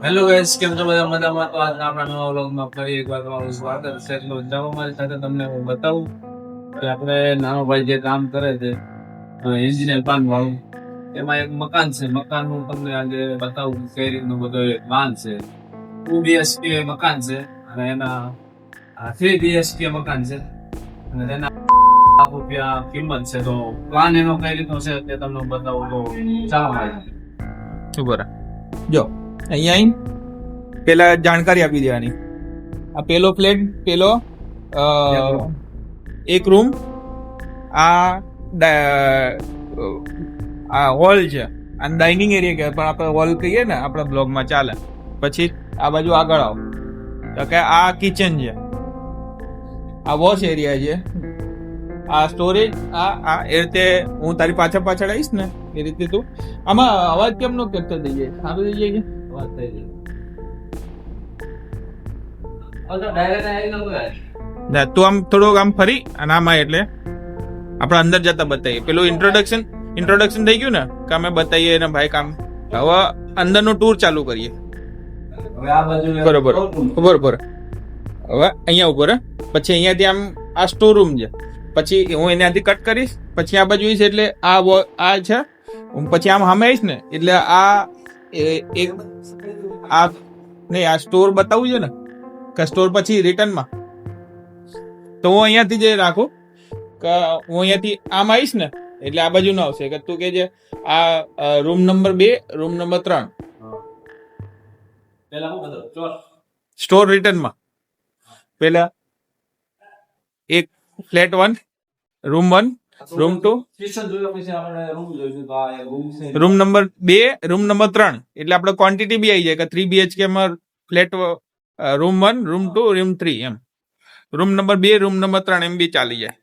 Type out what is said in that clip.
Hello guys, કેમ છો બધા મજામાં? તો આજના આપણા નવા વ્લોગમાં ફરી એકવાર તમારું સ્વાગત છે. તો જાઓ મારી સાથે તમને હું બતાવું કે આપણે નાનો ભાઈ જે કામ કરે છે એન્જિનિયર પાન વાળું, એમાં એક મકાન છે. મકાનનું તમને આજે બતાવું કઈ રીતનું બધું એક પ્લાન છે. 2 BHK મકાન છે અને એના 3 BHK મકાન છે અને તેના લાખ રૂપિયા કિંમત છે. તો પ્લાન એનો કઈ રીતનો છે તે તમને હું બતાવું. તો ચાલો ભાઈ. ઉપર જો અહીંયા આવીને પેલા જાણકારી આપી દેવાની. આ પેલો ફ્લેટ, પેલો એક રૂમ, આ હોલ છે અને ડાઇનિંગ એરિયા કહેવાય, પણ આપણે હોલ કહીએ ને આપણા બ્લોગમાં ચાલે. પછી આ બાજુ આગળ આવો તો કે આ કિચન છે, આ વોશ એરિયા છે, આ સ્ટોરેજ, આ એ રીતે હું તારી પાછળ આવીશ ને એ રીતે તું આમાં અવાજ કેમ નો કરતો થઈ જાય, સારું થઈ જાય વાત થઈ ગઈ. હવે તો ડાયરેક્ટ આવી ન ગયો. ને તું આમ થોડુંક આમ ફરી અને આમાં એટલે આપણે અંદર જતા બતાવીએ. પેલું ઇન્ટ્રોડક્શન થઈ ગયું ને કે અમે બતાવીએ ને ભાઈ કામ. હવે અંદરનો ટૂર ચાલુ કરીએ. હવે આ બાજુ બરોબર બરોબર. હવે અહીંયા ઉપર પછી અહીંયાથી આમ આ સ્ટોર રૂમ છે, પછી હું એનાથી કટ કરીશ, પછી આ બાજુ છે એટલે આ છે, પછી આમ સામે આવીશ ને એટલે આ એક આ નહીં, આ સ્ટોર બતાવવું છે ને કે સ્ટોર પછી રિટર્નમાં તો હું અહીંયાથી જે રાખું કે હું અહીંયાથી આમ આવીશ ને એટલે આ બાજુ ન આવશે કે તું કે જે આ રૂમ નંબર 2, રૂમ નંબર 3 પેલા હું બધો સ્ટોર રિટર્નમાં પેલા એક ફ્લેટ 1, રૂમ 1, રૂમ 2, કિચન જોયો પછી આપણે રૂમ જોઈશું. તો આ રૂમ છે. રૂમ નંબર 2, રૂમ નંબર 3 એટલે આપણે ક્વોન્ટિટી બી આવી જાય કે 3 BHK માં ફ્લેટ રૂમ 1, રૂમ 2, રૂમ 3 એમ. રૂમ નંબર 2, રૂમ નંબર 3 એમ બી ચાલી જાય.